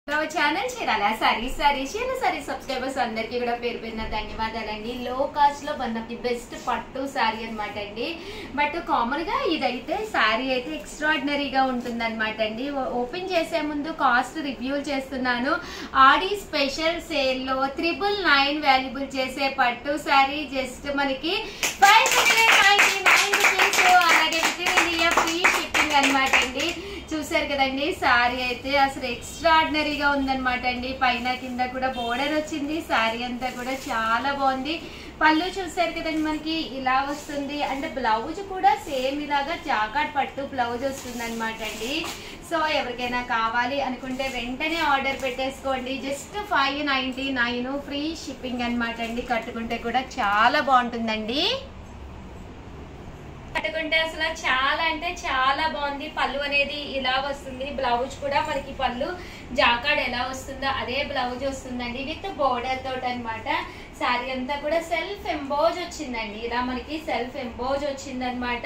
Channel Chirala saris subscribers అందరికీ కూడా పేరు పేరున ధన్యవాదాలండి. లో కాస్ట్ లో వన్ ఆఫ్ ది బెస్ట్ పట్టు సారీ అనమాట అండి. బట్ కామన్ గా ఇదైతే సారీ అయితే ఎక్స్ట్రాడినరీగా ఉంటుంది అనమాట అండి. ఓపెన్ చేసే ముందు కాస్ట్ రివ్యూ చేస్తున్నాను. ఆడి స్పెషల్ సేల్ లో 999 వాల్యుబుల్ చేసే పట్టు సారీ జస్ట్ మనకి 599 రూపీస్, అలాగే with in India free shipping అనమాట అండి. చూసారు కదండి, సారీ అయితే అసలు ఎక్స్ట్రాడినరీగా ఉందన్నమాట అండి. పైన కింద కూడా బోర్డర్ వచ్చింది. సారీ అంతా కూడా చాలా బాగుంది. పళ్ళు చూసారు కదండి, మనకి ఇలా వస్తుంది. అంటే బ్లౌజ్ కూడా సేమ్ ఇలాగా జాకాట్ పట్టు బ్లౌజ్ వస్తుంది అనమాట అండి. సో ఎవరికైనా కావాలి అనుకుంటే వెంటనే ఆర్డర్ పెట్టేసుకోండి. జస్ట్ 599 ఫ్రీ షిప్పింగ్ అనమాట అండి. కట్టుకుంటే కూడా చాలా బాగుంటుందండి. కట్టుకుంటే అసలు చాలా అంటే చాలా బాగుంది. పళ్ళు అనేది ఇలా వస్తుంది. బ్లౌజ్ కూడా మనకి పళ్ళు జాకాడ్ ఎలా వస్తుందో అదే బ్లౌజ్ వస్తుందండి, విత్ బోర్డర్ తోటి అనమాట. శారీ అంతా కూడా సెల్ఫ్ ఎంబోజ్ వచ్చిందండి. ఇలా మనకి సెల్ఫ్ ఎంబోజ్ వచ్చింది అనమాట.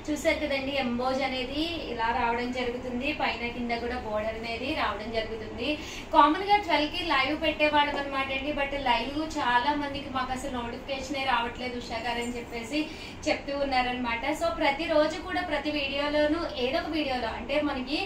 చూసారు కదండి, ఎంబోజ్ అనేది ఇలా రావడం జరుగుతుంది. పైన కింద కూడా బోర్డర్ అనేది రావడం జరుగుతుంది. కామన్ గా 12 కి లైవ్ పెట్టేవాళ్ళం అనమాట అండి. బట్ లైవ్ చాలా మందికి మాకు అసలు నోటిఫికేషన్ రావట్లేదు ఉషా గారు అని చెప్పేసి చెప్తూ ఉన్నారనమాట. సో ప్రతిరోజు కూడా ప్రతి వీడియోలోనూ ఏదో ఒక వీడియోలో అంటే మనకి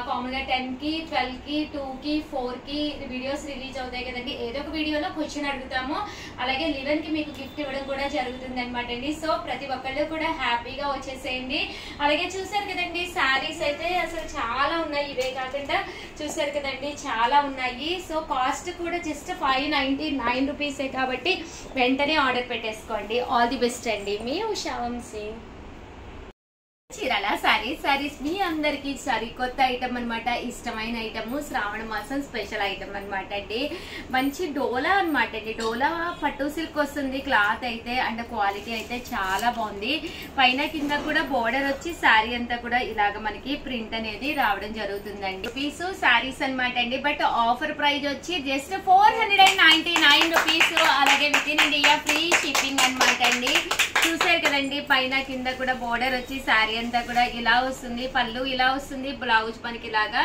కామన్ గా 10 కి 12 కి 2 కి 4 కి వీడియోస్ రిలీజ్ అవుతాయి కదండి. ఏదో ఒక వీడియోలో క్వశ్చన్ అడుగుతాము. అలాగే 11 కి మీకు గిఫ్ట్ ఇవ్వడం కూడా జరుగుతుంది అనమాట అండి. సో ప్రతి ఒక్కళ్ళు కూడా హ్యాపీగా వచ్చేసేయండి. అలాగే చూసారు కదండి, శారీస్ అయితే అసలు చాలా ఉన్నాయి. ఇవే కాకుండా చూసారు కదండి చాలా ఉన్నాయి. సో కాస్ట్ కూడా జస్ట్ 599 రూపీసే కాబట్టి వెంటనే ఆర్డర్ పెట్టేసుకోండి. ఆల్ ది బెస్ట్ అండి. మీ ఉషా వంశీ. చీరాల సారీస్ మీ అందరికి కొత్త ఐటమ్ అనమాట. ఇష్టమైన ఐటమ్, శ్రావణ మాసం స్పెషల్ ఐటమ్ అనమాట అండి. మంచి డోలా అనమాట అండి. డోలా పట్టు సిల్క్ వస్తుంది క్లాత్ అయితే. అండ్ క్వాలిటీ అయితే చాలా బాగుంది. పైన కింద కూడా బోర్డర్ వచ్చి శారీ అంతా కూడా ఇలాగ మనకి ప్రింట్ అనేది రావడం జరుగుతుందండి. రూపీస్ శారీస్ అనమాట అండి. బట్ ఆఫర్ ప్రైస్ వచ్చి జస్ట్ 499 రూపీస్, అలాగే with in India free shipping అనమాట అండి. చూసారు కదండి, పైన కింద కూడా బోర్డర్ వచ్చి శారీ అంతా కూడా ఇలా వస్తుంది. పళ్ళు ఇలా వస్తుంది. బ్లౌజ్ మనకి ఇలాగా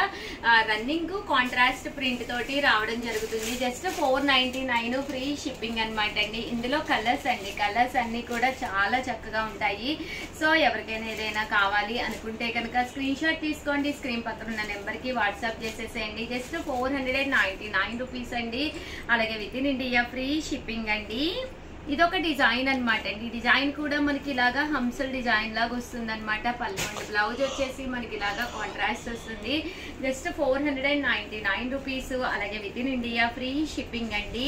రన్నింగ్ కాంట్రాస్ట్ ప్రింట్ తోటి రావడం జరుగుతుంది. జస్ట్ 499 ఫ్రీ షిప్పింగ్ అనమాట అండి. ఇందులో కలర్స్ అండి, కలర్స్ అన్ని కూడా చాలా చక్కగా ఉంటాయి. సో ఎవరికైనా ఏదైనా కావాలి అనుకుంటే కనుక స్క్రీన్ షాట్ తీసుకోండి. స్క్రీన్ పక్కన ఉన్న నెంబర్ కి వాట్సాప్ చేసేసేయండి. జస్ట్ 499 రూపీస్ అండి. అలాగే with in India free shipping అండి. ఇదొక డిజైన్ అనమాట అండి. డిజైన్ కూడా మనకి ఇలాగా హంసల్ డిజైన్ లాగా వస్తుంది అనమాట. పళ్ళు అండి. బ్లౌజ్ వచ్చేసి మనకి ఇలాగా కాంట్రాస్ట్ వస్తుంది. జస్ట్ 499 రూపీస్, అలాగే with in India free shipping అండి.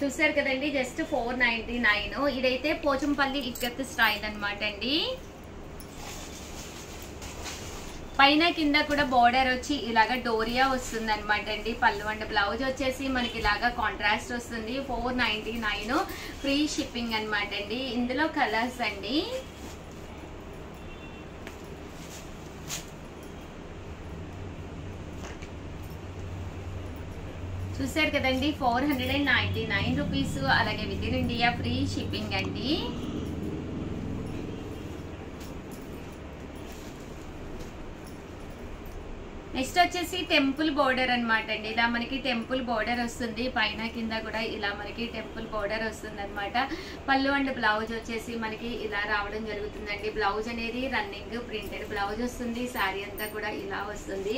చూసారు కదండి, జస్ట్ 499. ఇదైతే పోచంపల్లి ఇక్కత్ స్టైల్ అనమాట అండి. పైన కింద కూడా బోర్డర్ వచ్చి ఇలాగా డోరియా వస్తుంది అనమాట అండి. పళ్ళు అండ్ బ్లౌజ్ వచ్చేసి మనకి ఇలాగా కాంట్రాస్ట్ వస్తుంది. 499 ఫ్రీ షిప్పింగ్ అనమాట అండి. ఇందులో కలర్స్ అండి. చూసారు కదండి, 499 రూపీస్, అలాగే with in India free shipping అండి. నెక్స్ట్ వచ్చేసి టెంపుల్ బోర్డర్ అనమాట అండి. ఇలా మనకి టెంపుల్ బోర్డర్ వస్తుంది. పైన కింద కూడా ఇలా మనకి టెంపుల్ బోర్డర్ వస్తుంది అనమాట. పళ్ళు అండ్ బ్లౌజ్ వచ్చేసి మనకి ఇలా రావడం జరుగుతుందండి. బ్లౌజ్ అనేది రన్నింగ్ ప్రింటెడ్ బ్లౌజ్ వస్తుంది. శారీ అంతా కూడా ఇలా వస్తుంది.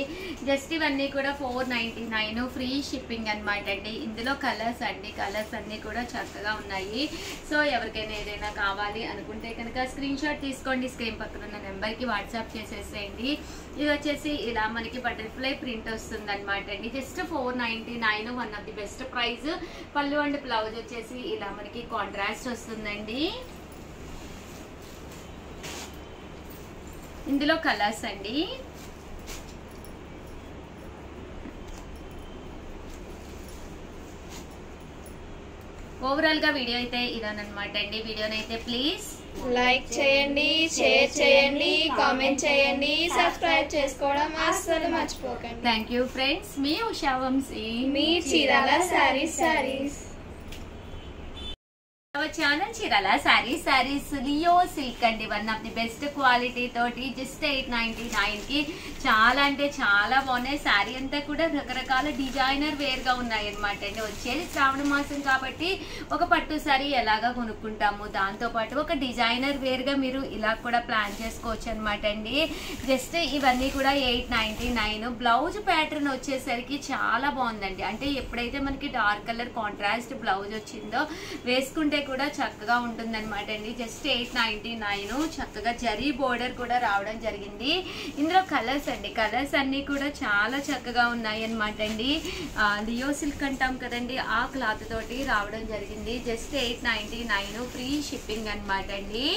జస్ట్ ఇవన్నీ కూడా 499 ఫ్రీ షిప్పింగ్ అనమాట అండి. ఇందులో కలర్స్ అండి, కలర్స్ అన్ని కూడా చక్కగా ఉన్నాయి. సో ఎవరికైనా ఏదైనా కావాలి అనుకుంటే కనుక స్క్రీన్ షాట్ తీసుకోండి. స్క్రీన్ పక్కన ఉన్న నెంబర్ కి వాట్సాప్ చేసేసేయండి. ఇది వచ్చేసి ఇలా మనకి బటర్ఫ్లై ప్రింట్ వస్తుంది అనమాట అండి. Just 499, one of the best price. పళ్ళు అండ్ బ్లౌజ్ వచ్చేసి ఇలా మనకి కాంట్రాస్ట్ వస్తుందండి. ఇందులో కలర్స్ అండి. ఓవరాల్ గా వీడియో అయితే ఇదనమాట అండి. వీడియోనైతే ప్లీజ్ లైక్ చేయండి, షేర్ చేయండి, కామెంట్ చేయండి, సబ్స్క్రైబ్ చేసుకోవడం అస్సలు మర్చిపోకండి. Thank you friends. మీ ఉషా వంశీ, మీ Chirala sarees. Our channel Chirala sarees Leo silk అండి. One of the best quality తోటి జస్ట్ 899 కి చాలా అంటే చాలా బాగున్నాయి. శారీ అంతా కూడా రకరకాల డిజైనర్ వేర్ గా ఉన్నాయి అనమాట అండి. వచ్చేది శ్రావణ మాసం కాబట్టి ఒక పట్టు శారీ ఎలాగా కొనుక్కుంటాము, దాంతో పాటు ఒక డిజైనర్ వేర్ గా మీరు ఇలా కూడా ప్లాన్ చేసుకోవచ్చు అనమాట అండి. జస్ట్ ఇవన్నీ కూడా 899. బ్లౌజ్ ప్యాటర్న్ వచ్చేసరికి చాలా బాగుందండి. అంటే ఎప్పుడైతే మనకి డార్క్ కలర్ కాంట్రాస్ట్ బ్లౌజ్ వచ్చిందో వేసుకుంటే కూడా చక్కగా ఉంటుంది అనమాట అండి. జస్ట్ 899. చక్కగా జరీ బోర్డర్ కూడా రావడం జరిగింది. ఇందులో కలర్స్ అండి, కలర్స్ అన్ని కూడా చాలా చక్కగా ఉన్నాయి అనమాట అండి. లియో సిల్క్ అంటాం కదండి, ఆ క్లాత్ తోటి రావడం జరిగింది. జస్ట్ 899 ఫ్రీ షిప్పింగ్ అనమాట అండి.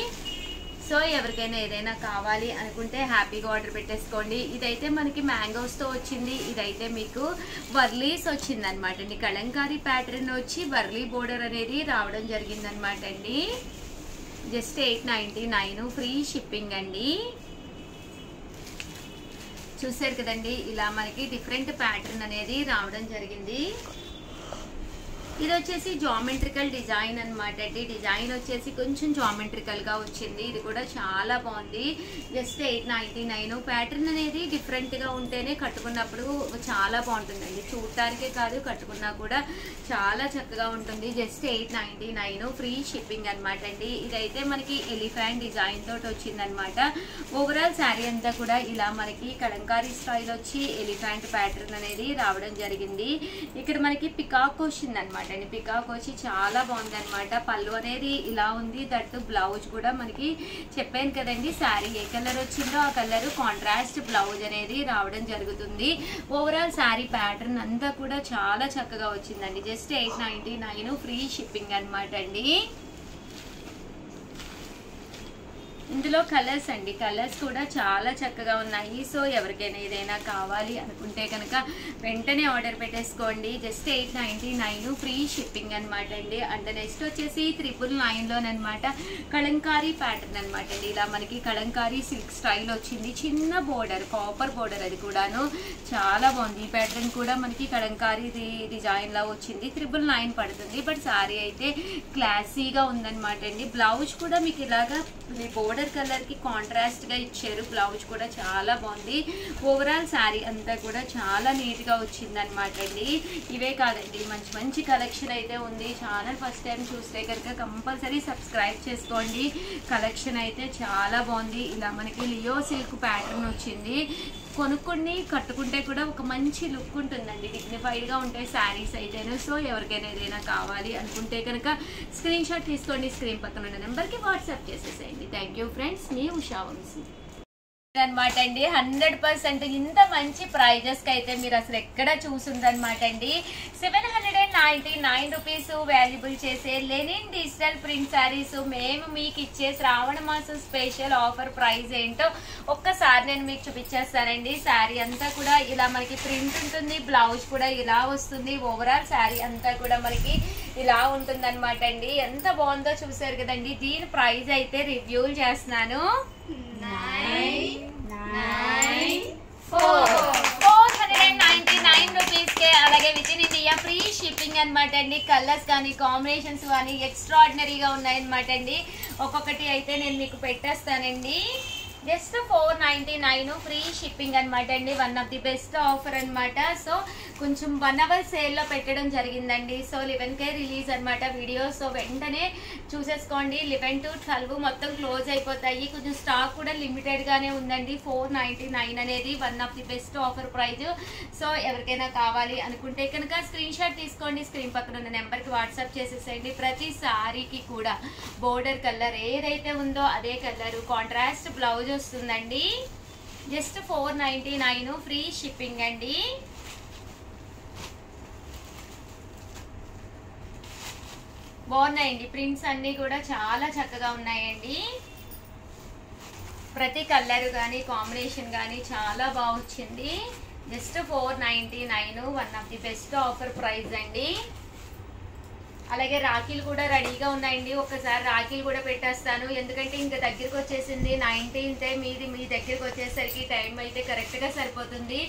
సో ఎవరికైనా ఏదైనా కావాలి అనుకుంటే హ్యాపీగా ఆర్డర్ పెట్టేసుకోండి. ఇదైతే మనకి మ్యాంగోస్ తో వచ్చింది, ఇదైతే మీకు వర్లీస్ వచ్చింది అనమాట అండి. కలంకారీ ప్యాటర్న్ వచ్చి వర్లీ బోర్డర్ అనేది రావడం జరిగింది అనమాట అండి. జస్ట్ 899 ఫ్రీ షిప్పింగ్ అండి. చూసారు కదండి, ఇలా మనకి డిఫరెంట్ ప్యాటర్న్ అనేది రావడం జరిగింది. ఇది వచ్చేసి జామెట్రికల్ డిజైన్ అనమాట అండి. డిజైన్ వచ్చేసి కొంచెం జామెట్రికల్ గా వచ్చింది. ఇది కూడా చాలా బాగుంది. జస్ట్ 899. ప్యాటర్న్ అనేది డిఫరెంట్ గా ఉంటేనే కట్టుకున్నప్పుడు చాలా బాగుంటుందండి. చూడటానికే కాదు, కట్టుకున్నా కూడా చాలా చక్కగా ఉంటుంది. జస్ట్ 899 ఫ్రీ షిప్పింగ్ అనమాట అండి. ఇదైతే మనకి ఎలిఫెంట్ డిజైన్ తోటి వచ్చింది అనమాట. ఓవరాల్ శారీ అంతా కూడా ఇలా మనకి కలంకారీ స్టైల్ వచ్చి ఎలిఫెంట్ ప్యాటర్న్ అనేది రావడం జరిగింది. ఇక్కడ మనకి పికాక్ వచ్చింది అనమాట. పికాక్ వచ్చి చాలా బాగుంది అనమాట. పళ్ళు అనేది ఇలా ఉంది, దట్టు బ్లౌజ్ కూడా మనకి చెప్పాను కదండి, శారీ ఏ కలర్ వచ్చిందో ఆ కలర్ కాంట్రాస్ట్ బ్లౌజ్ అనేది రావడం జరుగుతుంది. ఓవరాల్ శారీ ప్యాటర్న్ అంతా కూడా చాలా చక్కగా వచ్చిందండి. జస్ట్ 899 ఫ్రీ షిప్పింగ్ అనమాట అండి. ఇందులో కలర్స్ అండి, కలర్స్ కూడా చాలా చక్కగా ఉన్నాయి. సో ఎవరికైనా ఏదైనా కావాలి అనుకుంటే కనుక వెంటనే ఆర్డర్ పెట్టేసుకోండి. జస్ట్ 899 ఫ్రీ షిప్పింగ్ అనమాట అండి. అండ్ నెక్స్ట్ వచ్చేసి 999లోనమాట కలంకారీ ప్యాటర్న్ అనమాట అండి. ఇలా మనకి కలంకారీ సిల్క్ స్టైల్ వచ్చింది. చిన్న బోర్డర్, కాపర్ బోర్డర్, అది కూడాను చాలా బాగుంది. ఈ ప్యాటర్న్ కూడా మనకి కలంకారీ డిజైన్ లా వచ్చింది. 999 పడుతుంది. బట్ సారీ అయితే క్లాసీగా ఉందన్నమాట అండి. బ్లౌజ్ కూడా మీకు ఇలాగా బోర్డర్ కలర్ కి కాంట్రాస్ట్ గా ఇచ్చారు. బ్లౌజ్ కూడా చాలా బాగుంది. ఓవరాల్ శారీ అంతా కూడా చాలా నీట్ గా వచ్చింది అనమాట అండి. ఇవే కాదండి, మంచి మంచి కలెక్షన్ అయితే ఉంది. ఛానల్ ఫస్ట్ టైం చూస్తే కనుక కంపల్సరీ సబ్స్క్రైబ్ చేసుకోండి. కలెక్షన్ అయితే చాలా బాగుంది. ఇలా మనకి లియో సిల్క్ ప్యాటర్న్ వచ్చింది. కొనుక్కొని కట్టుకుంటే కూడా ఒక మంచి లుక్ ఉంటుందండి. డిగ్నిఫైడ్ గా ఉంటాయి శారీస్ అయితేనే. సో ఎవరికైనా ఏదైనా కావాలి అనుకుంటే కనుక స్క్రీన్ షాట్ తీసుకోండి. స్క్రీన్ పక్కన ఉన్న నెంబర్కి వాట్సాప్ చేసేసేయండి. Thank you friends. మీ ఉషా వంశీ అనమాట అండి. 100% ఇంత మంచి ప్రైజెస్ కి అయితే మీరు అసలు ఎక్కడ చూసుందనమాట అండి. 799 రూపీస్ వాల్యుబుల్ చేసే లెనిన్ డిజిటల్ ప్రింట్ శారీస్ మేము మీకు ఇచ్చే శ్రావణ మాసం స్పెషల్ ఆఫర్ ప్రైస్ ఏంటో ఒక్కసారి నేను మీకు చూపించేస్తానండి. శారీ అంతా కూడా ఇలా మనకి ప్రింట్ ఉంటుంది, బ్లౌజ్ కూడా ఇలా వస్తుంది. ఓవరాల్ శారీ అంతా కూడా మనకి ఇలా ఉంటుంది అనమాట అండి. ఎంత బాగుందో చూసారు కదండి. దీని ప్రైస్ అయితే రివ్యూలు చేస్తున్నాను. 499 రూపీస్ కే, అలాగే with in India free shipping అనమాట అండి. కలర్స్ కానీ కాంబినేషన్స్ కానీ ఎక్స్ట్రా ఆర్డినరీగా ఉన్నాయన్నమాట అండి. ఒక్కొక్కటి అయితే నేను మీకు పెట్టేస్తానండి. జస్ట్ 499 ఫ్రీ షిప్పింగ్ అనమాట అండి. One of the best offer అనమాట. సో కొంచెం 1 అవర్ సేల్లో పెట్టడం జరిగిందండి. సో 11K రిలీజ్ అనమాట వీడియో. సో వెంటనే చూసేసుకోండి. 11 to 12 మొత్తం క్లోజ్ అయిపోతాయి. కొంచెం స్టాక్ కూడా లిమిటెడ్ గానే ఉందండి. 499 అనేది one of the best offer praise. So ఎవరికైనా కావాలి అనుకుంటే కనుక స్క్రీన్ షాట్ తీసుకోండి. స్క్రీన్ పక్కన ఉన్న నెంబర్కి వాట్సాప్ చేసేసేయండి. ప్రతి సారీకి కూడా బోర్డర్ కలర్ ఏదైతే ఉందో అదే కలర్ కాంట్రాస్ట్ బ్లౌజ్ వస్తుందండి. జస్ట్ 499 ఫ్రీ షిప్పింగ్ అండి. బాగున్నాయండి. ప్రింట్స్ అన్ని కూడా చాలా చక్కగా ఉన్నాయండి. ప్రతి కలర్ కానీ కాంబినేషన్ కానీ చాలా బాగా వచ్చింది. Just 499 one of the best offer price అండి. అలాగే రాఖీలు కూడా రెడీగా ఉన్నాయండి. ఒక్కసారి రాఖీలు కూడా పెట్టేస్తాను, ఎందుకంటే ఇంకా దగ్గరికి వచ్చేసింది 19th. మీది మీ దగ్గరికి వచ్చేసరికి టైం అయితే కరెక్ట్గా సరిపోతుంది.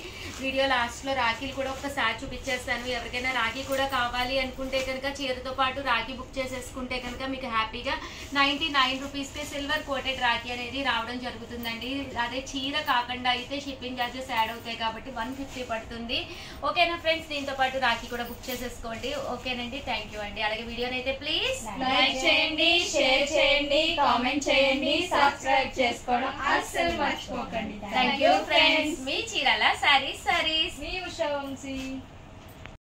వీడియో లాస్ట్లో రాఖీలు కూడా ఒక్కసారి చూపించేస్తాను. ఎవరికైనా రాఖీ కూడా కావాలి అనుకుంటే కనుక చీరతో పాటు రాఖీ బుక్ చేసేసుకుంటే కనుక మీకు హ్యాపీగా 99 రూపీస్కి సిల్వర్ కోటెడ్ రాఖీ అనేది రావడం జరుగుతుందండి. అదే చీర కాకుండా అయితే షిప్పింగ్ ఛార్జెస్ యాడ్ అవుతాయి కాబట్టి 150 పడుతుంది. ఓకేనా ఫ్రెండ్స్, దీంతో పాటు రాఖీ కూడా బుక్ చేసేసుకోండి. ఓకేనండి, థ్యాంక్ యూ అండి. అలాగే వీడియోని అయితే ప్లీజ్ లైక్ చేయండి, షేర్ చేయండి, కామెంట్ చేయండి, సబ్స్క్రైబ్ చేసుకోవడం అస్సలు మర్చిపోకండి. Thank you friends. మీ చీరాల సారీస్ మీ ఉషా వంశీ.